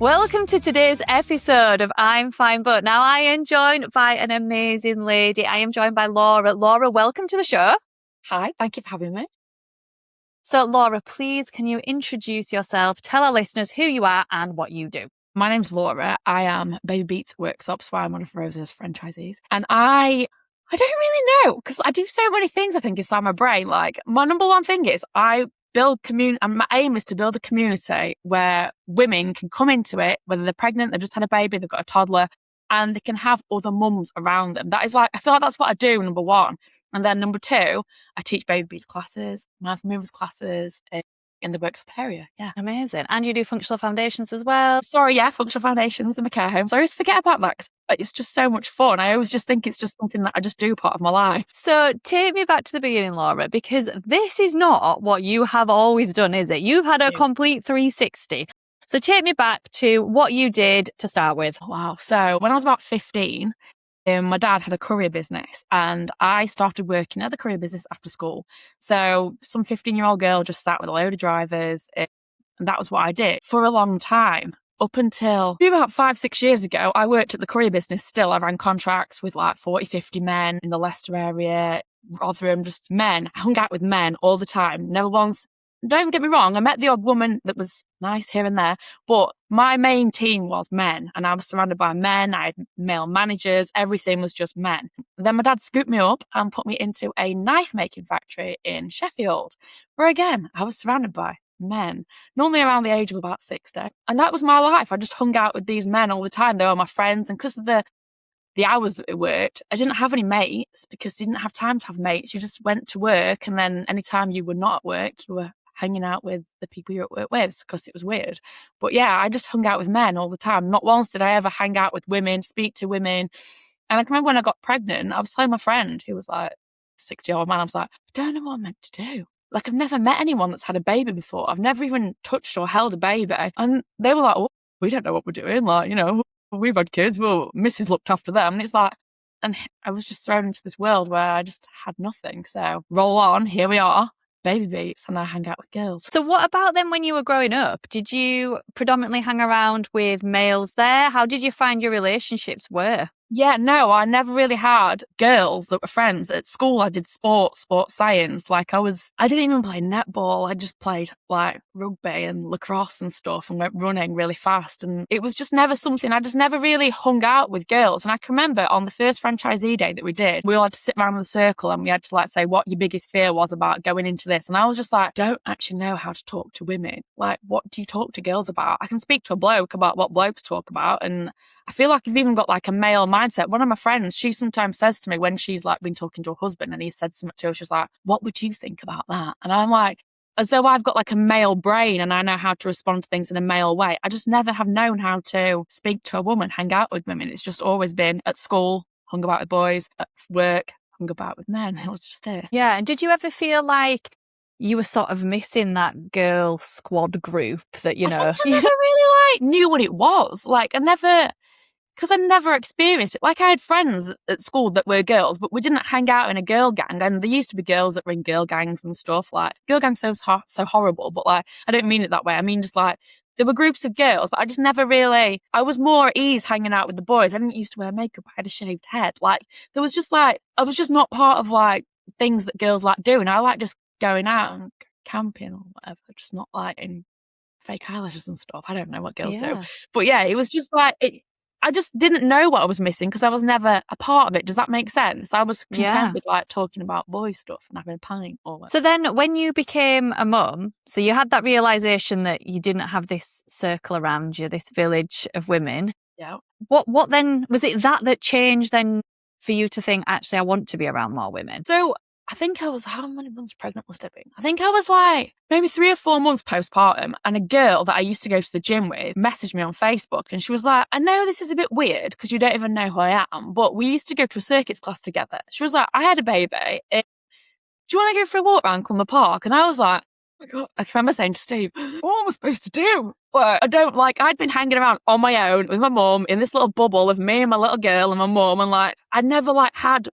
Welcome to today's episode of I'm Fine But. Now I am joined by an amazing lady. I am joined by Laura. Laura, welcome to the show. Hi, thank you for having me. So Laura, please can you introduce yourself, tell our listeners who you are and what you do? My name's Laura. I am BabyBeats Worksop, so I'm one of Rose's franchisees. And I don't really know, because I do so many things I think inside my brain. Like, my number one thing is I build community, and my aim is to build a community where women can come into it, whether they're pregnant, they've just had a baby, they've got a toddler, and they can have other mums around them. That is like, I feel like that's what I do, number one. And then number two, I teach BabyBeats classes, mindful movers classes in the Worksop area. Yeah. Amazing. And you do functional foundations as well. Sorry, yeah, functional foundations in my care homes. I always forget about that because it's just so much fun. I always just think it's just something that I just do part of my life. So take me back to the beginning, Laura, because this is not what you have always done, is it? You've had a complete 360. So take me back to what you did to start with. Wow. So when I was about 15, my dad had a courier business and I started working at the courier business after school. So some 15-year-old girl just sat with a load of drivers, and that was what I did for a long time. Up until about 5-6 years ago, I worked at the courier business still. I ran contracts with like 40, 50 men in the Leicester area, Rotherham, just men. I hung out with men all the time. Never once, don't get me wrong, I met the odd woman that was nice here and there, but my main team was men and I was surrounded by men. I had male managers, everything was just men. Then my dad scooped me up and put me into a knife making factory in Sheffield, where again, I was surrounded by men, normally around the age of about 60. And that was my life. I just hung out with these men all the time. They were my friends. And because of the hours that we worked, I didn't have any mates because I didn't have time to have mates. You just went to work, and then anytime you were not at work, you were hanging out with the people you're at work with because it was weird. But yeah, I just hung out with men all the time. Not once did I ever hang out with women, speak to women. And I can remember when I got pregnant, I was telling my friend who was like a 60-year-old man, I was like, I don't know what I'm meant to do. Like, I've never met anyone that's had a baby before. I've never even touched or held a baby. And they were like, oh, we don't know what we're doing. Like, you know, we've had kids. Well, Mrs. looked after them. And it's like, and I was just thrown into this world where I just had nothing. So roll on, here we are. BabyBeats, and I hang out with girls. So what about then when you were growing up? Did you predominantly hang around with males there? How did you find your relationships were? Yeah, no, I never really had girls that were friends. At school, I did sports science. Like I didn't even play netball. I just played like rugby and lacrosse and stuff and went running really fast. And it was just never something, I just never really hung out with girls. And I can remember on the first franchisee day that we did, we all had to sit around in a circle and we had to like say what your biggest fear was about going into this. And I was just like, don't actually know how to talk to women. Like, what do you talk to girls about? I can speak to a bloke about what blokes talk about, and I feel like I've even got like a male mindset. One of my friends, she sometimes says to me when she's like been talking to her husband and he said something to her, she's like, what would you think about that? And I'm like, as though I've got like a male brain and I know how to respond to things in a male way. I just never have known how to speak to a woman, hang out with women. It's just always been at school, hung about with boys, at work, hung about with men. It was just it. Yeah. And did you ever feel like you were sort of missing that girl squad group that, you know? I never really like knew what it was. Like because I never experienced it. Like, I had friends at school that were girls, but we didn't hang out in a girl gang. And there used to be girls that were in girl gangs and stuff. Like, girl gangs so horrible, but like, I don't mean it that way. I mean, just like, there were groups of girls, but I just never really, I was more at ease hanging out with the boys. I didn't used to wear makeup. I had a shaved head. Like, there was just like, I was just not part of like things that girls like doing. I like just going out and camping or whatever, just not like in fake eyelashes and stuff. I don't know what girls do. But yeah, it was just like, I just didn't know what I was missing because I was never a part of it. Does that make sense? I was content with like talking about boy stuff and having a pint. So then when you became a mum, so you had that realisation that you didn't have this circle around you, this village of women. Yeah. What then, was it that changed then for you to think, actually, I want to be around more women? So I think I was, how many months pregnant must I be? I think I was like maybe 3 or 4 months postpartum, and a girl that I used to go to the gym with messaged me on Facebook and she was like, I know this is a bit weird because you don't even know who I am, but we used to go to a circuits class together. She was like, I had a baby. Do you want to go for a walk around Clumber Park? And I was like, oh my God, I can remember saying to Steve, what am I supposed to do? Well, I'd been hanging around on my own with my mum in this little bubble of me and my little girl and my mum, and like, I'd never like had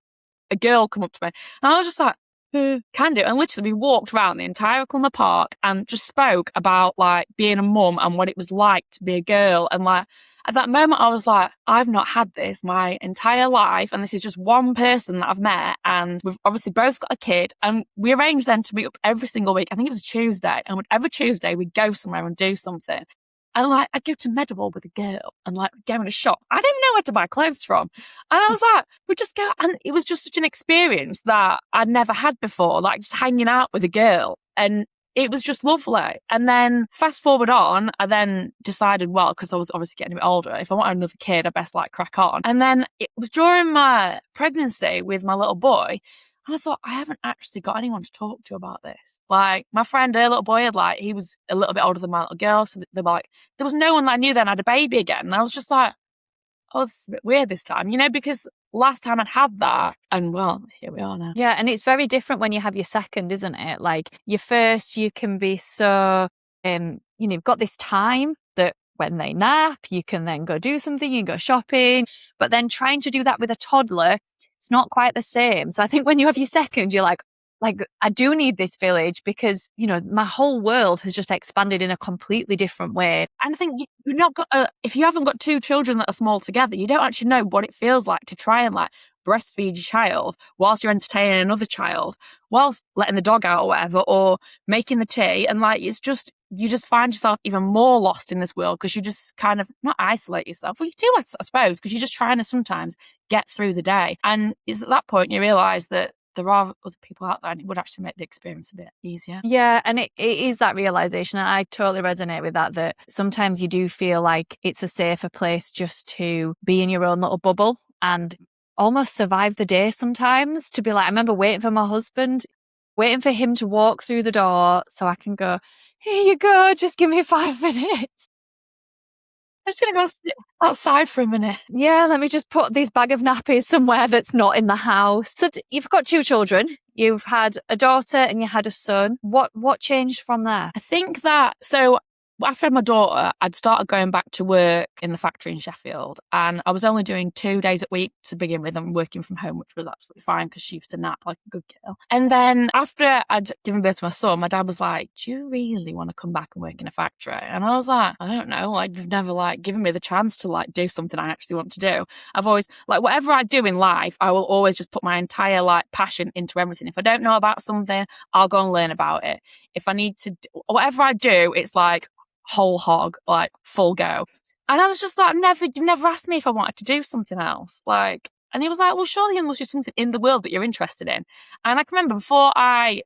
a girl come up to me. And I was just like, Can do. And literally we walked around the entire Oklahoma Park and just spoke about like being a mum and what it was like to be a girl. And like at that moment I was like, I've not had this my entire life, and this is just one person that I've met, and we've obviously both got a kid, and we arranged then to meet up every single week. I think it was a Tuesday, and every Tuesday we'd go somewhere and do something. And like, I'd go to Meadowhall with a girl and like go in a shop. I didn't even know where to buy clothes from. And I was like, we'd just go. And it was just such an experience that I'd never had before, like just hanging out with a girl. And it was just lovely. And then fast forward on, I then decided, well, because I was obviously getting a bit older, if I wanted another kid, I best like crack on. And then it was during my pregnancy with my little boy. And I thought, I haven't actually got anyone to talk to about this. Like, my friend, her little boy, he was a little bit older than my little girl. So they were like, there was no one that I knew then had a baby again. And I was just like, oh, this is a bit weird this time, because last time I'd had that, and well, here we are now. Yeah, and it's very different when you have your second, isn't it? Like, your first, you can be so, you've got this time that when they nap, you can then go do something, you go shopping. But then trying to do that with a toddler, it's not quite the same. So I think when you have your second, you're like, I do need this village because, my whole world has just expanded in a completely different way. And I think you've not got, if you haven't got two children that are small together, you don't actually know what it feels like to try and like breastfeed your child whilst you're entertaining another child, whilst letting the dog out or whatever, or making the tea. And like, you just find yourself even more lost in this world because you just kind of not isolate yourself. Well, you do, I suppose, because you're just trying to sometimes get through the day. And it's at that point you realise that there are other people out there and it would actually make the experience a bit easier. Yeah, and it is that realisation, and I totally resonate with that sometimes you do feel like it's a safer place just to be in your own little bubble and almost survive the day sometimes. To be like, I remember waiting for my husband, waiting for him to walk through the door so I can go, here you go, just give me 5 minutes. I'm just going to go sit outside for a minute. Yeah, let me just put this bag of nappies somewhere that's not in the house. So you've got 2 children. You've had a daughter and you had a son. What changed from there? I think that, so after I had my daughter, I'd started going back to work in the factory in Sheffield, and I was only doing 2 days a week to begin with and working from home, which was absolutely fine because she used to nap like a good girl. And then after I'd given birth to my son, my dad was like, do you really want to come back and work in a factory? And I was like, I don't know, like you've never like given me the chance to like do something I actually want to do. I've always like whatever I do in life, I will always just put my entire like passion into everything. If I don't know about something, I'll go and learn about it. If I need to whatever I do, it's like whole hog, like full go. And I was just like, you've never asked me if I wanted to do something else. Like, and he was like, well, surely there must be something in the world that you're interested in. And I can remember before I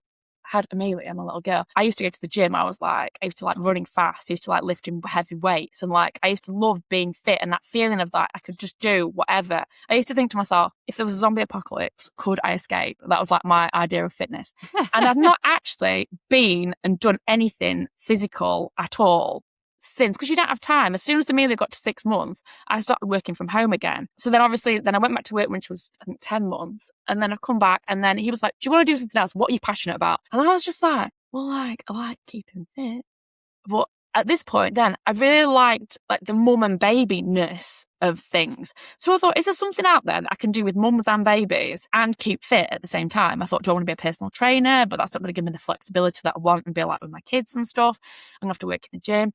had Amelia, my little girl, I used to go to the gym. I used to like running fast. I used to like lifting heavy weights. And like, I used to love being fit and that feeling of that I could just do whatever. I used to think to myself, if there was a zombie apocalypse, could I escape? That was like my idea of fitness. And I've not actually been and done anything physical at all since, because you don't have time. As soon as Amelia got to 6 months, I started working from home again. So then obviously, I went back to work when she was, I think, 10 months. And then I've come back and then he was like, do you want to do something else? What are you passionate about? And I was just like, well, like, I like keeping fit. But at this point then, I really liked like the mum and baby-ness of things. So I thought, is there something out there that I can do with mums and babies and keep fit at the same time? I thought, do I want to be a personal trainer? But that's not going to give me the flexibility that I want and be like with my kids and stuff. I'm going to have to work in the gym.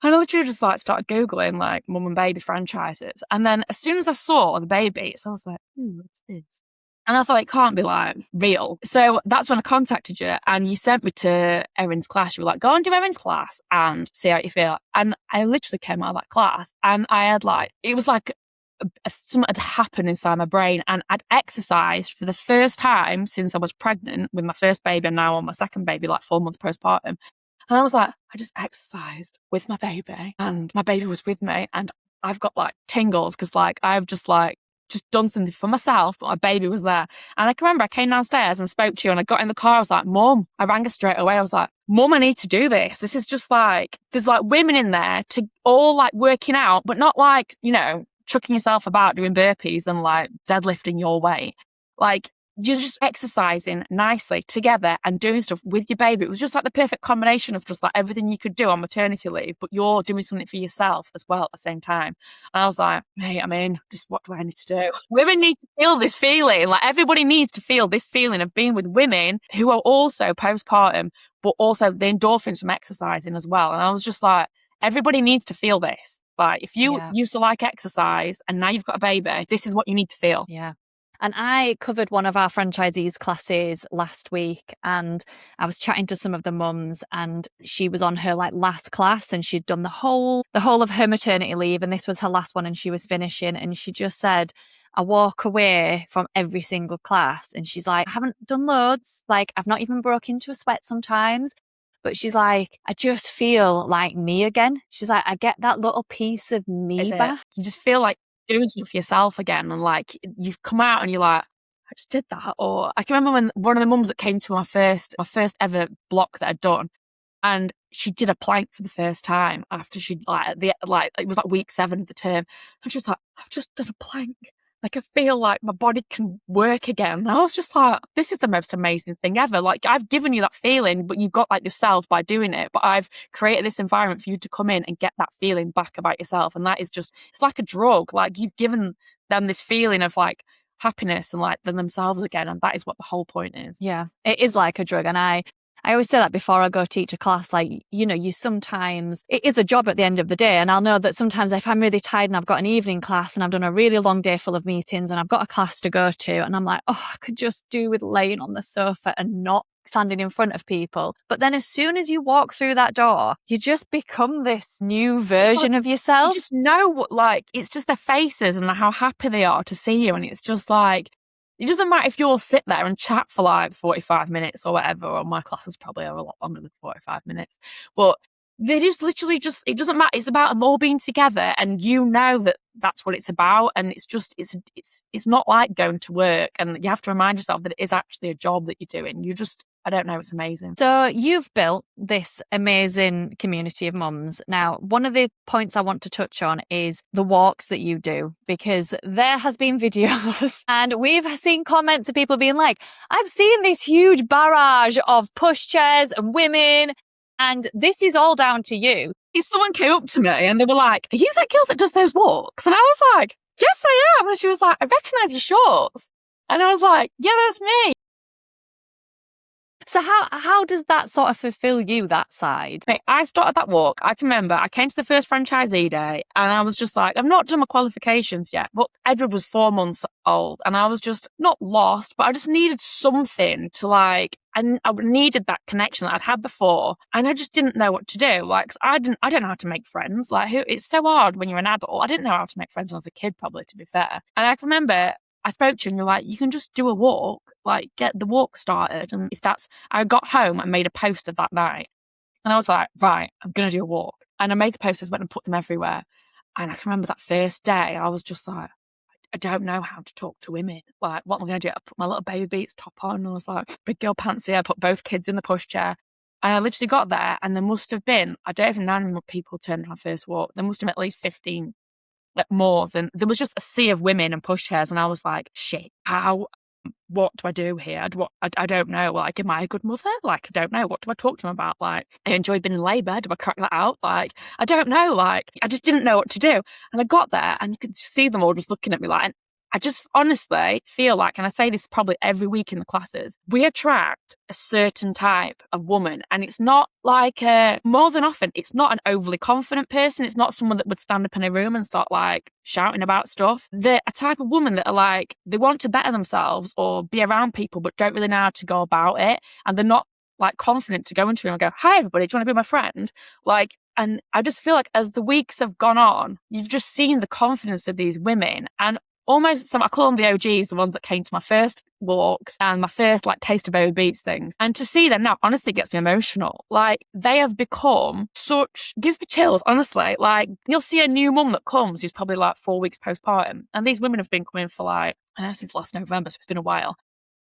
And I literally just like started Googling like mum and baby franchises. And then as soon as I saw the babies, I was like, what's this? And I thought it can't be like real. So that's when I contacted you and you sent me to Erin's class. You were like, go and do Erin's class and see how you feel. And I literally came out of that class and I had like, it was like something had happened inside my brain, and I'd exercised for the first time since I was pregnant with my first baby and now on my second baby, like 4 months postpartum. And I was like, I just exercised with my baby and my baby was with me and I've got like tingles because like I've just done something for myself, but my baby was there. And I can remember I came downstairs and spoke to you and I got in the car. I was like, Mum, I rang her straight away. I was like, Mum, I need to do this. This is just like, there's like women in there to all like working out, but not like, chucking yourself about doing burpees and like deadlifting your weight. Like you're just exercising nicely together and doing stuff with your baby. It was just like the perfect combination of just like everything you could do on maternity leave, but you're doing something for yourself as well at the same time. And I was like, mate, I mean, just what do I need to do? Women need to feel this feeling. Like everybody needs to feel this feeling of being with women who are also postpartum, but also the endorphins from exercising as well. And I was just like, everybody needs to feel this. Like if you used to like exercise and now you've got a baby, this is what you need to feel. Yeah. And I covered one of our franchisees' classes last week, and I was chatting to some of the mums, and she was on her like last class, and she'd done the whole of her maternity leave, and this was her last one, and she was finishing, and she just said, I walk away from every single class, and she's like, I haven't done loads, like I've not even broke into a sweat sometimes. But she's like, I just feel like me again. She's like, I get that little piece of me back. You just feel like doing something for yourself again. And like, you've come out and you're like, I just did that. Or I can remember when one of the mums that came to my first ever block that I'd done, and she did a plank for the first time after she'd it was like week 7 of the term. And she was like, I've just done a plank. Like, I feel like my body can work again. And I was just like, this is the most amazing thing ever. Like, I've given you that feeling, but you've got like yourself by doing it. But I've created this environment for you to come in and get that feeling back about yourself. And that is just, it's like a drug. Like, you've given them this feeling of like happiness and like themselves again. And that is what the whole point is. Yeah, it is like a drug. And I always say that before I go teach a class, like, you know, you sometimes, it is a job at the end of the day. And I'll know that sometimes if I'm really tired and I've got an evening class and I've done a really long day full of meetings and I've got a class to go to, and I'm like, oh, I could just do with laying on the sofa and not standing in front of people. But then as soon as you walk through that door, you just become this new version of yourself. You just know what, like, it's just their faces and how happy they are to see you. And it's just like, it doesn't matter if you'll sit there and chat for like 45 minutes or whatever, or my classes probably are a lot longer than 45 minutes, but they just literally just, it doesn't matter. It's about them all being together, and you know that that's what it's about. And it's just, it's not like going to work, and you have to remind yourself that it is actually a job that you're doing. I don't know, it's amazing. So you've built this amazing community of mums. Now, one of the points I want to touch on is the walks that you do, because there has been videos and we've seen comments of people being like, I've seen this huge barrage of pushchairs and women, and this is all down to you. Someone came up to me and they were like, are you that girl that does those walks? And I was like, yes, I am. And she was like, I recognise your shorts. And I was like, yeah, that's me. So how does that sort of fulfill you, that side? I started that walk. I can remember I came to the first franchisee day and I was just like, I've not done my qualifications yet, but Edward was 4 months old and I was just not lost, but I just needed something to like, and I needed that connection that I'd had before, and I just didn't know what to do. Like, 'cause I don't know how to make friends. Like, it's so hard when you're an adult. I didn't know how to make friends when I was a kid, probably, to be fair. And I can remember I spoke to you and you're like, you can just do a walk, like get the walk started. And I got home and made a poster that night. And I was like, right, I'm going to do a walk. And I made the posters, went and put them everywhere. And I can remember that first day, I was just like, I don't know how to talk to women. Like, what am I going to do? I put my little BabyBeats top on and I was like, big girl pants here. I put both kids in the pushchair. And I literally got there and there must have been, I don't even know how many people turned on my first walk. There must have been at least 15. Like more than, there was just a sea of women and pushchairs, and I was like, shit, what do I do here? I don't know. Like, am I a good mother? Like, I don't know. What do I talk to them about? Like, I enjoy being in labour. Do I crack that out? Like, I don't know. Like, I just didn't know what to do. And I got there and you could see them all just looking at me like, and I just honestly feel like, and I say this probably every week in the classes, we attract a certain type of woman. And it's not like, more than often, it's not an overly confident person. It's not someone that would stand up in a room and start like shouting about stuff. They're a type of woman that are like, they want to better themselves or be around people, but don't really know how to go about it. And they're not like confident to go into a room and go, hi, everybody, do you want to be my friend? Like, and I just feel like as the weeks have gone on, you've just seen the confidence of these women, and almost some, I call them the OGs, the ones that came to my first walks and my first like taste of BabyBeats things. And to see them now honestly gets me emotional. Like, they have become gives me chills, honestly. Like, you'll see a new mum that comes who's probably like 4 weeks postpartum. And these women have been coming for like, I know, since last November, so it's been a while.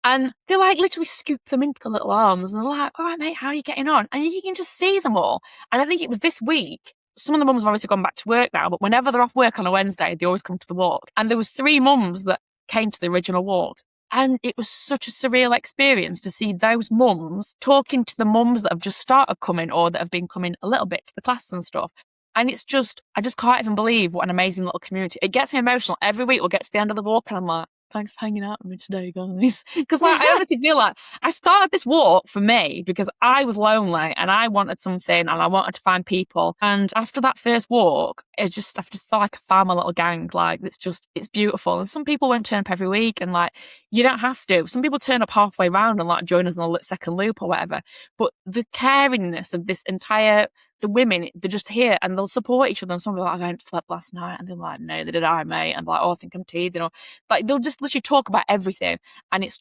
And they like literally scoop them into the little arms and they're like, all right, mate, how are you getting on? And you can just see them all. And I think it was this week, some of the mums have obviously gone back to work now, but whenever they're off work on a Wednesday, they always come to the walk. And there was 3 mums that came to the original walk. And it was such a surreal experience to see those mums talking to the mums that have just started coming or that have been coming a little bit to the classes and stuff. And it's just, I just can't even believe what an amazing little community. It gets me emotional. Every week we'll get to the end of the walk and I'm like, thanks for hanging out with me today, guys. Because like, I honestly feel like I started this walk for me because I was lonely and I wanted something and I wanted to find people. And after that first walk, I just felt like I found my little gang. Like, it's beautiful. And some people won't turn up every week and like, you don't have to. Some people turn up halfway round and like join us on a second loop or whatever. But the caringness of this entire, the women, they're just here and they'll support each other. And some people are like, I haven't slept last night. And they're like, no, they did I, mate. And like, oh, I think I'm teething. Or like, they'll just literally talk about everything. And it's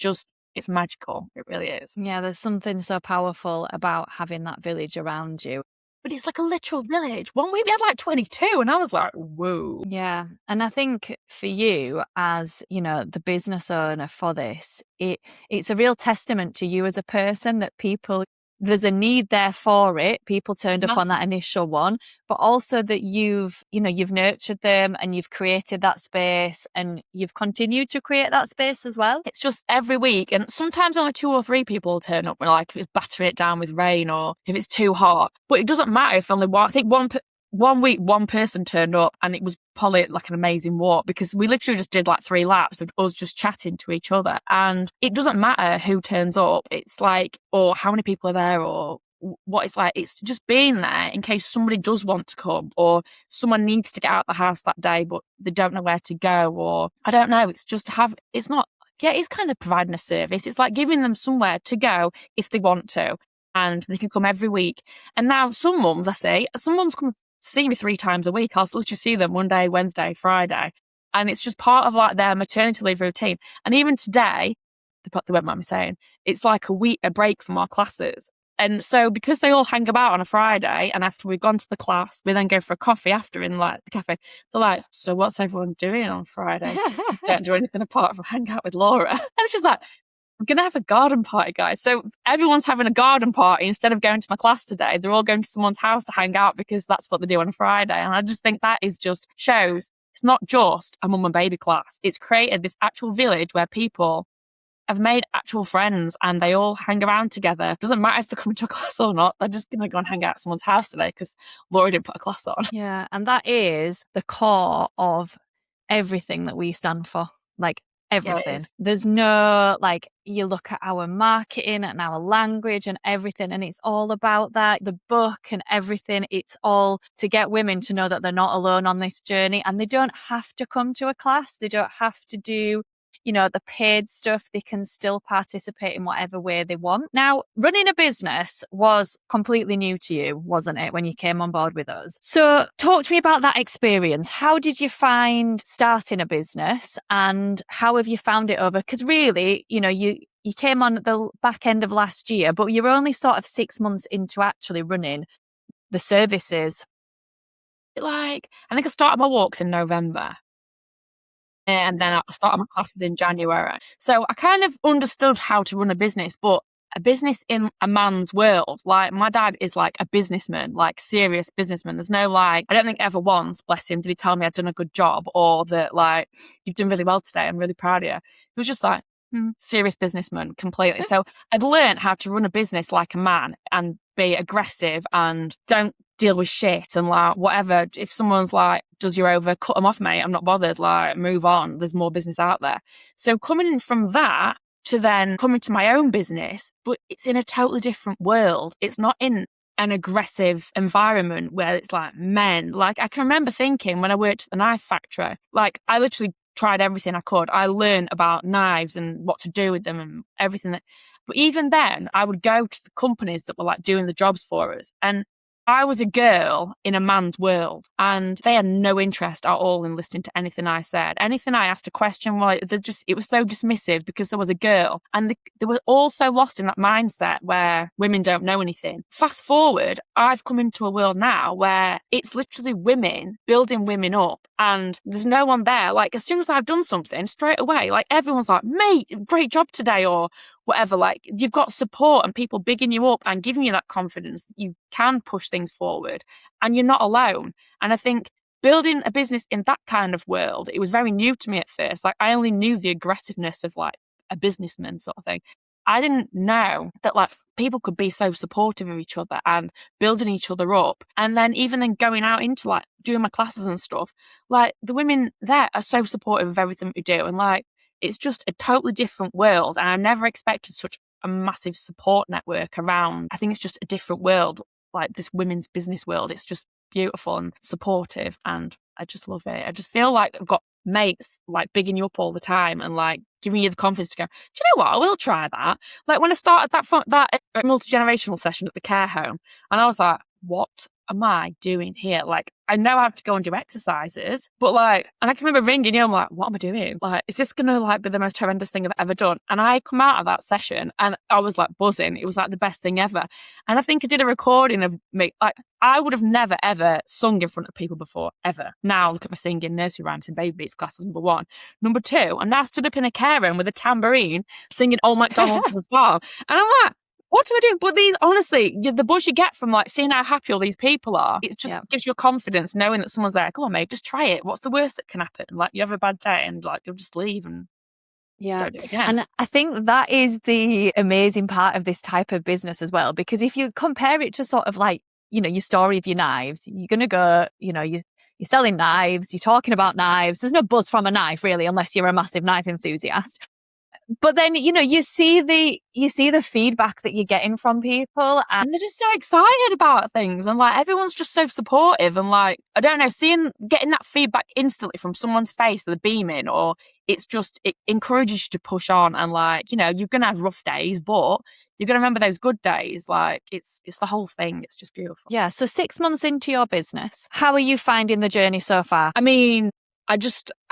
magical. It really is. Yeah, there's something so powerful about having that village around you. But it's like a literal village. One week we had like 22 and I was like, whoa. Yeah. And I think for you as, the business owner for this, it's a real testament to you as a person that there's a need there for it. People turned up on that initial one, but also that you've nurtured them and you've created that space and you've continued to create that space as well. It's just every week. And sometimes only 2 or 3 people will turn up. Like if it's battering it down with rain or if it's too hot. But it doesn't matter if only one, I think one week, one person turned up and it was probably like an amazing walk because we literally just did like 3 laps of us just chatting to each other. And it doesn't matter who turns up. It's like, or how many people are there or what it's like. It's just being there in case somebody does want to come or someone needs to get out of the house that day, but they don't know where to go or I don't know. It's just it's kind of providing a service. It's like giving them somewhere to go if they want to and they can come every week. And now some mums come see me 3 times a week. I'll literally see them Monday, Wednesday, Friday. And it's just part of like their maternity leave routine. And even today, they won't mind me saying, it's like a break from our classes. And so because they all hang about on a Friday and after we've gone to the class, we then go for a coffee after in like the cafe. They're like, so what's everyone doing on Friday? Since we don't do anything apart from hang out with Laura. And it's just like, I'm going to have a garden party, guys. So everyone's having a garden party. Instead of going to my class today, they're all going to someone's house to hang out because that's what they do on a Friday. And I just think that is just shows it's not just a mum and baby class. It's created this actual village where people have made actual friends and they all hang around together. Doesn't matter if they're coming to a class or not. They're just going to go and hang out at someone's house today because Laura didn't put a class on. Yeah. And that is the core of everything that we stand for. Like, everything. There's no, you look at our marketing and our language and everything, and it's all about that. The book and everything, it's all to get women to know that they're not alone on this journey and they don't have to come to a class. They don't have to do the paid stuff. They can still participate in whatever way they want. Now, running a business was completely new to you, wasn't it, when you came on board with us? So talk to me about that experience. How did you find starting a business and how have you found it over? Because really, you came on at the back end of last year, but you're only sort of 6 months into actually running the services. I think I started my walks in November. And then I started my classes in January. So I kind of understood how to run a business, but a business in a man's world. Like my dad is like a businessman, like serious businessman. There's no I don't think ever once, bless him, did he tell me I'd done a good job or that you've done really well today. I'm really proud of you. He was just like, serious businessman completely. So I'd learned how to run a business like a man and be aggressive and don't deal with shit and whatever. If someone's does you over, cut them off, mate. I'm not bothered. Move on. There's more business out there. So coming from that to then coming to my own business, but it's in a totally different world. It's not in an aggressive environment where it's men. I can remember thinking when I worked at the knife factory, I literally tried everything I could. I learned about knives and what to do with them and everything but even then I would go to the companies that were doing the jobs for us. And I was a girl in a man's world and they had no interest at all in listening to anything I said. Anything I asked a question, it was so dismissive because I was a girl. And they were all so lost in that mindset where women don't know anything. Fast forward, I've come into a world now where it's literally women building women up and there's no one there. As soon as I've done something, straight away, everyone's like, mate, great job today or whatever. You've got support and people bigging you up and giving you that confidence that you can push things forward and you're not alone. And I think building a business in that kind of world, it was very new to me at first. I only knew the aggressiveness of a businessman sort of thing. I didn't know that like people could be so supportive of each other and building each other up. And then even then going out into like doing my classes and stuff, like the women there are so supportive of everything we do. And like, it's just a totally different world. And I never expected such a massive support network around. I think it's just a different world, like this women's business world. It's just beautiful and supportive. And I just love it. I just feel like I've got mates like bigging you up all the time and like giving you the confidence to go, do you know what? I will try that. Like when I started that multi-generational session at the care home, and I was like, what am I doing here? Like, I know I have to go and do exercises, but like, and I can remember ringing you, I'm like, what am I doing? Like, is this going to like be the most horrendous thing I've ever done? And I come out of that session and I was like buzzing. It was like the best thing ever. And I think I did a recording of me, like, I would have never ever sung in front of people before, ever. Now look at my singing nursery rhymes in BabyBeats classes, number 1. Number 2, I'm now stood up in a care room with a tambourine singing Old MacDonald to the farm. And I'm like, what am I doing? But these, honestly, the buzz you get from like seeing how happy all these people are, it just gives you confidence knowing that someone's there. Come on, mate, just try it. What's the worst that can happen? Like you have a bad day and like you'll just leave and don't do it again. And I think that is the amazing part of this type of business as well, because if you compare it to sort of like, you know, your story of your knives, you're going to go, you know, you're selling knives, you're talking about knives. There's no buzz from a knife really, unless you're a massive knife enthusiast. But then, you know, you see the feedback that you're getting from people and they're just so excited about things. And like, everyone's just so supportive. And like, I don't know, getting that feedback instantly from someone's face, the beaming, or it encourages you to push on. And like, you know, you're going to have rough days, but you're going to remember those good days. Like it's the whole thing. It's just beautiful. Yeah. So 6 months into your business, how are you finding the journey so far? I mean, I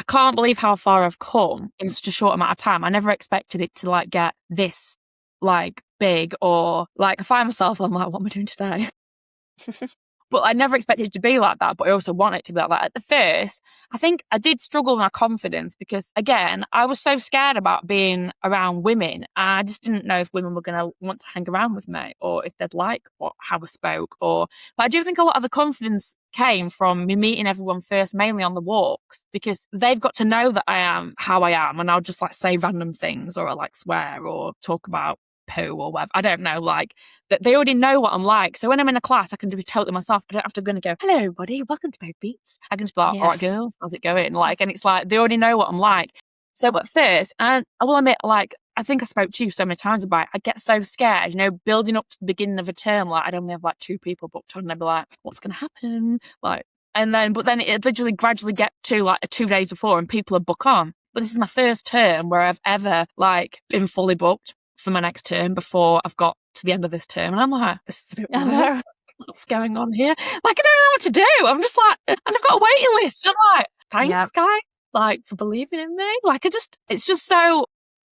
can't believe how far I've come in such a short amount of time. I never expected it to like get this like big, or like I find myself, I'm like, what am I doing today? But I never expected it to be like that, but I also want it to be like that. At the first, I think I did struggle with my confidence because, again, I was so scared about being around women. And I just didn't know if women were going to want to hang around with me or if they'd like how I spoke. But I do think a lot of the confidence came from me meeting everyone first, mainly on the walks, because they've got to know that I am how I am. And I'll just like say random things, or I like swear or talk about poo or whatever. I don't know, like that they already know what I'm like. So when I'm in a class, I can be totally myself. I don't have to go and go, hello everybody, welcome to BabyBeats. I can just be like, all right girls, how's it going? Like, and it's like they already know what I'm like. So at first, and I will admit, like, I think I spoke to you so many times about it, I get so scared, you know, building up to the beginning of a term, like I'd only have like 2 people booked on and I'd be like, what's gonna happen? Like, but then it literally gradually get to like 2 days before and people are booked on. But this is my first term where I've ever like been fully booked for my next term before I've got to the end of this term. And I'm like, this is a bit weird. What's going on here? Like, I don't know what to do. I'm just like, and I've got a waiting list. I'm like, thanks, guy, like, for believing in me. Like, it's just so,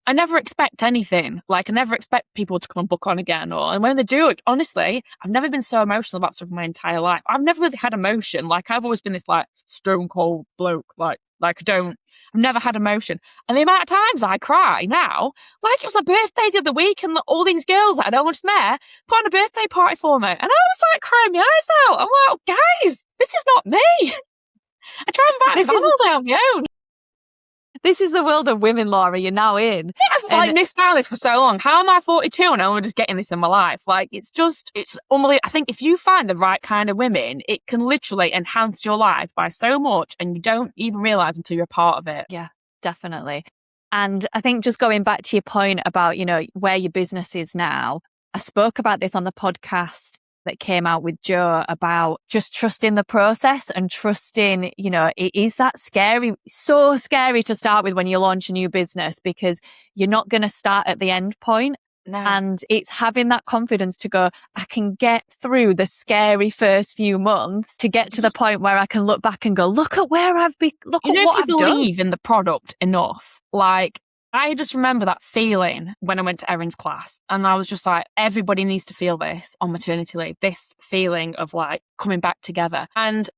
I never expect anything. Like, I never expect people to come and book on again. And when they do it, honestly, I've never been so emotional about stuff in my entire life. I've never really had emotion. Like, I've always been this, like, stone cold bloke. Like I've never had emotion. And the amount of times I cry now, like it was a birthday the other week and all these girls that I'd almost met put on a birthday party for me. And I was like crying my eyes out. I'm like, oh, guys, this is not me. I try and find McDonald's on my own. This is the world of women, Laura, you're now in. Yeah, I've like missed out on this for so long. How am I 42 and I'm just getting this in my life? Like, it's unbelievable. I think if you find the right kind of women, it can literally enhance your life by so much and you don't even realise until you're a part of it. Yeah, definitely. And I think just going back to your point about, you know, where your business is now, I spoke about this on the podcast that came out with Joe about just trusting the process and trusting, you know, it is that scary, so scary to start with when you launch a new business because you're not going to start at the end point. No. And it's having that confidence to go, I can get through the scary first few months to get to the point where I can look back and go, look at where I've been, look at what I've done. If you believe in the product enough, like, I just remember that feeling when I went to Erin's class and I was just like, everybody needs to feel this on maternity leave, this feeling of like coming back together. And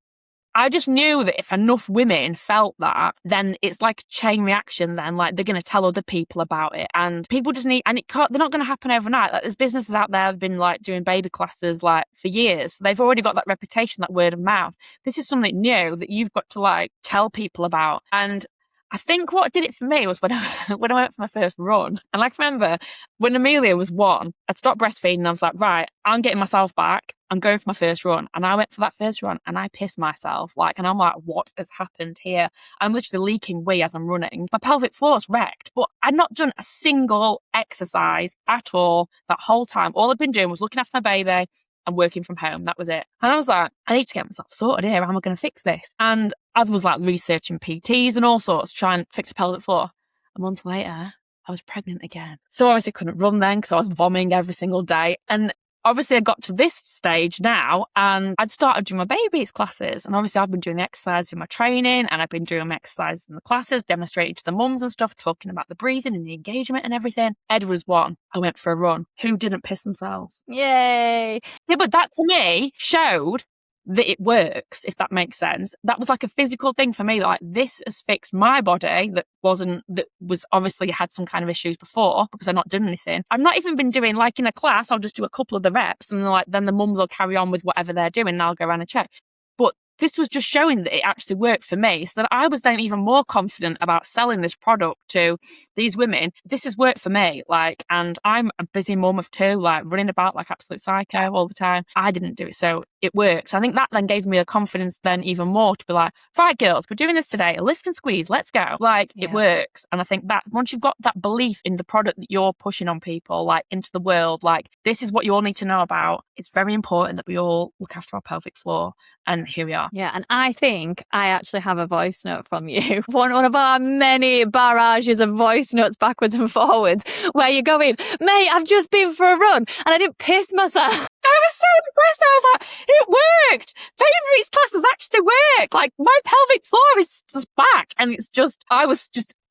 I just knew that if enough women felt that, then it's like a chain reaction then, like they're going to tell other people about it. And people just need, and they're not going to happen overnight. Like there's businesses out there that have been like doing baby classes like for years. So they've already got that reputation, that word of mouth. This is something new that you've got to like tell people about. And I think what did it for me was when when I went for my first run. And I remember when Amelia was 1, I'd stopped breastfeeding and I was like, right, I'm getting myself back. I'm going for my first run. And I went for that first run and I pissed myself. And I'm like, what has happened here? I'm literally leaking wee as I'm running. My pelvic floor's wrecked, but I'd not done a single exercise at all that whole time. All I'd been doing was looking after my baby and working from home. That was it. And I was like, I need to get myself sorted here. How am I going to fix this? And I was researching PTs and all sorts, trying to fix a pelvic floor. A month later, I was pregnant again. So obviously I couldn't run then because I was vomiting every single day. And obviously I got to this stage now and I'd started doing my BabyBeats classes. And obviously I've been doing the exercise in my training and I've been doing my exercises in the classes, demonstrating to the mums and stuff, talking about the breathing and the engagement and everything. Ed was 1. I went for a run. Who didn't piss themselves? Yay. Yeah, but that to me showed that it works, if that makes sense. That was like a physical thing for me. This has fixed my body that was obviously had some kind of issues before because I've not done anything. I've not even been doing, in a class, I'll just do a couple of the reps and then the mums will carry on with whatever they're doing and I'll go around and check. But this was just showing that it actually worked for me, so that I was then even more confident about selling this product to these women. This has worked for me, and I'm a busy mum of 2, running about like absolute psycho all the time. I didn't do it, so it works. I think that then gave me the confidence then even more to be like, right, girls, we're doing this today, a lift and squeeze, let's go. It works. And I think that once you've got that belief in the product that you're pushing on people, into the world, this is what you all need to know about. It's very important that we all look after our pelvic floor, and here we are. Yeah, and I think I actually have a voice note from you. One of our many barrages of voice notes backwards and forwards where you're going, mate, I've just been for a run and I didn't piss myself. I was so impressed. I was like, it worked. BabyBeats classes actually work. My pelvic floor is just back. And it's just,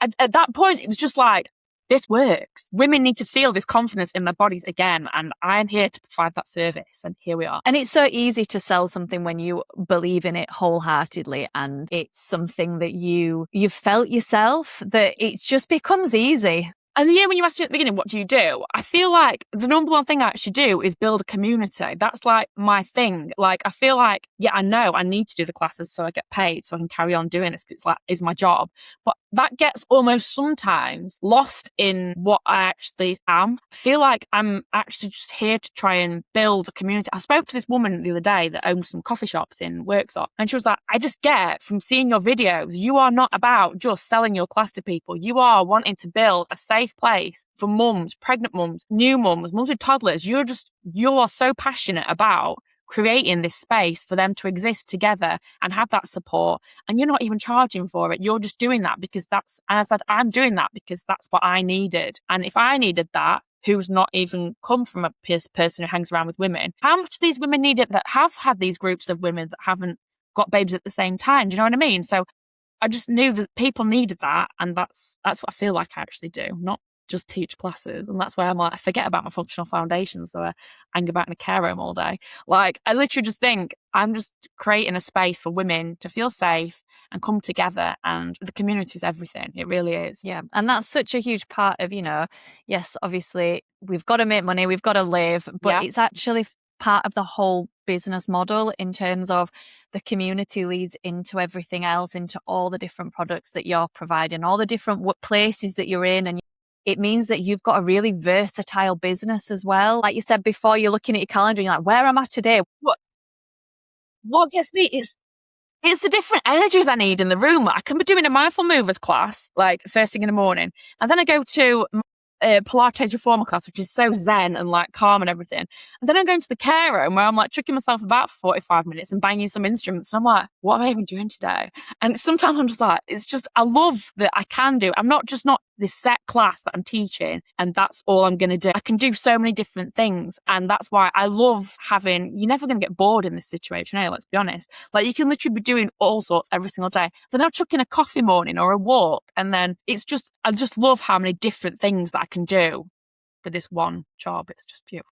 at that point, it was just like, this works. Women need to feel this confidence in their bodies again. And I am here to provide that service. And here we are. And it's so easy to sell something when you believe in it wholeheartedly. And it's something that you've felt yourself, that it just becomes easy. And when you asked me at the beginning, what do you do? I feel like the number one thing I actually do is build a community. That's my thing. I feel like, I know I need to do the classes so I get paid so I can carry on doing this. It's my job. But that gets almost sometimes lost in what I actually am. I feel like I'm actually just here to try and build a community. I spoke to this woman the other day that owns some coffee shops in Worksop. And she was like, I just get from seeing your videos, you are not about just selling your class to people. You are wanting to build a safe place for mums, pregnant mums, new mums, mums with toddlers. You are so passionate about creating this space for them to exist together and have that support. And you're not even charging for it. You're just doing that because and I said, I'm doing that because that's what I needed. And if I needed that, who's not even come from a person who hangs around with women, how much do these women need it that have had these groups of women that haven't got babies at the same time? Do you know what I mean? So I just knew that people needed that. And that's what I feel like I actually do, not just teach classes. And that's why I forget about my functional foundations, so I hang about in a care home all day. I literally just think I'm just creating a space for women to feel safe and come together, and the community is everything. It really is. Yeah. And that's such a huge part of, yes, obviously we've got to make money, we've got to live, but it's actually part of the whole business model in terms of the community leads into everything else, into all the different products that you're providing, all the different places that you're in. And it means that you've got a really versatile business as well. Like you said before, you're looking at your calendar and you're like, where am I today? What gets me is it's the different energies I need in the room. I can be doing a mindful movers class, first thing in the morning. And then I go to Pilates reformer class, which is so zen and calm and everything. And then I'm going to the care home where I'm chucking myself about for 45 minutes and banging some instruments. And I'm like, what am I even doing today? And sometimes I'm just I love that I can do. I'm not this set class that I'm teaching and that's all I'm going to do. I can do so many different things. And that's why I love you're never going to get bored in this situation, let's be honest. You can literally be doing all sorts every single day. Then I'm chucking a coffee morning or a walk. And then I just love how many different things that I can do with this one job. It's just beautiful.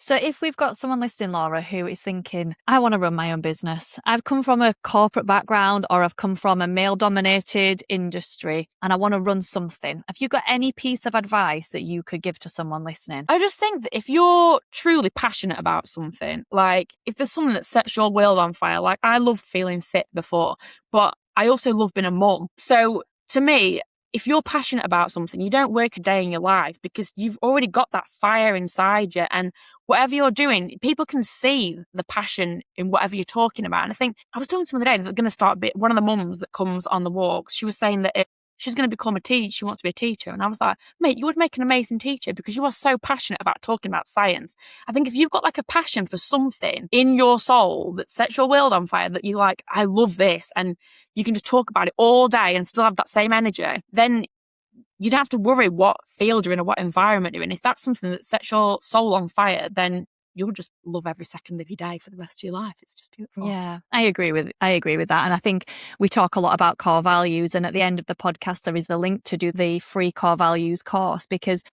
So if we've got someone listening, Laura, who is thinking, I want to run my own business. I've come from a corporate background or I've come from a male-dominated industry and I want to run something. Have you got any piece of advice that you could give to someone listening? I just think that if you're truly passionate about something, if there's something that sets your world on fire, I loved feeling fit before, but I also love being a mum. So to me, if you're passionate about something, you don't work a day in your life because you've already got that fire inside you. And whatever you're doing, people can see the passion in whatever you're talking about. And I think I was talking to someone the other day, they're going to start one of the mums that comes on the walks. She was saying that she's going to become a teacher. She wants to be a teacher. And I was like, mate, you would make an amazing teacher because you are so passionate about talking about science. I think if you've got like a passion for something in your soul that sets your world on fire, that you like, I love this, and you can just talk about it all day and still have that same energy, then you don't have to worry what field you're in or what environment you're in. If that's something that sets your soul on fire, then you'll just love every second of your day for the rest of your life. It's just beautiful. Yeah, I agree with that. And I think we talk a lot about core values. And at the end of the podcast, there is the link to do the free core values course, because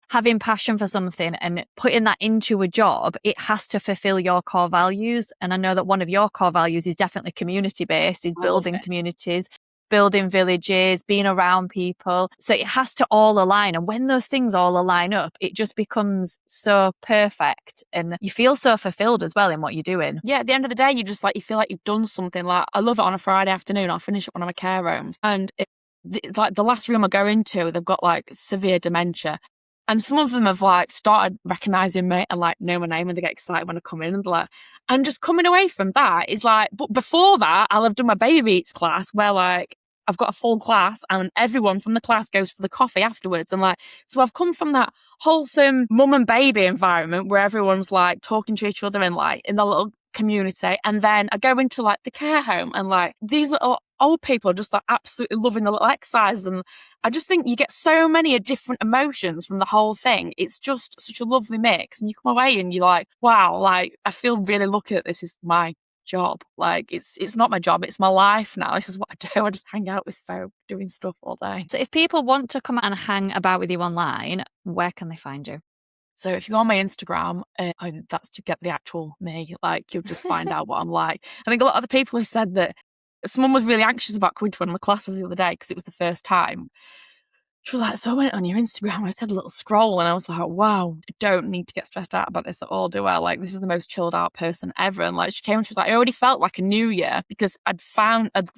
having passion for something and putting that into a job, it has to fulfill your core values. And I know that one of your core values is definitely community based, is building communities, building villages, being around people. So it has to all align. And when those things all align up, it just becomes so perfect. And you feel so fulfilled as well in what you're doing. Yeah, at the end of the day, you just like, you feel like you've done something. Like, I love it on a Friday afternoon. I'll finish up one of my care homes. And like the last room I go into, they've got like severe dementia. And some of them have like started recognizing me and like know my name, and they get excited when I come in, and they're like, and just coming away from that is like, but before that, I'll have done my BabyBeats class where like I've got a full class and everyone from the class goes for the coffee afterwards. And like, so I've come from that wholesome mum and baby environment where everyone's like talking to each other and like in the little community. And then I go into like the care home, and like these little old people are just like absolutely loving the little exercises. And I just think you get so many different emotions from the whole thing. It's just such a lovely mix. And you come away and you're like, wow, like I feel really lucky that this is my job. Like it's not my job, it's my life now. This is what I do. I just hang out with folk doing stuff all day. So if people want to come and hang about with you online, where can they find you? So if you go on my Instagram, that's to get the actual me. Like, you'll just find out what I'm like. I think a lot of the people have said that someone was really anxious about coming to one of my classes the other day because it was the first time. She was like, so I went on your Instagram and I said a little scroll, and I was like, wow, I don't need to get stressed out about this at all, do I? Like, this is the most chilled out person ever. And like, she came and she was like, I already felt like a new year because I'd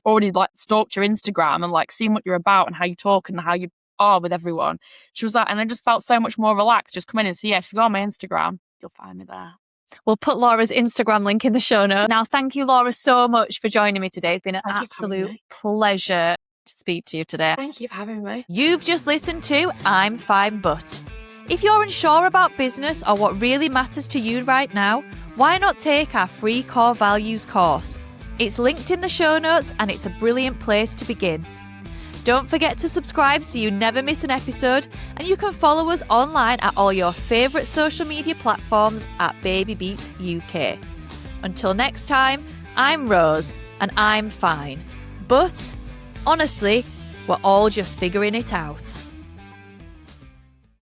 already like stalked your Instagram and like seen what you're about and how you talk and how you are with everyone. She was like, and I just felt so much more relaxed just coming in. So yeah, if you go on my Instagram, you'll find me there. We'll put Laura's Instagram link in the show notes. Now, thank you, Laura, so much for joining me today. It's been an absolute pleasure to speak to you today. Thank you for having me. You've just listened to I'm Fine But. If you're unsure about business or what really matters to you right now, why not take our free core values course? It's linked in the show notes and it's a brilliant place to begin. Don't forget to subscribe so you never miss an episode, and you can follow us online at all your favourite social media platforms at BabyBeats UK. Until next time, I'm Rose and I'm fine. But honestly, we're all just figuring it out.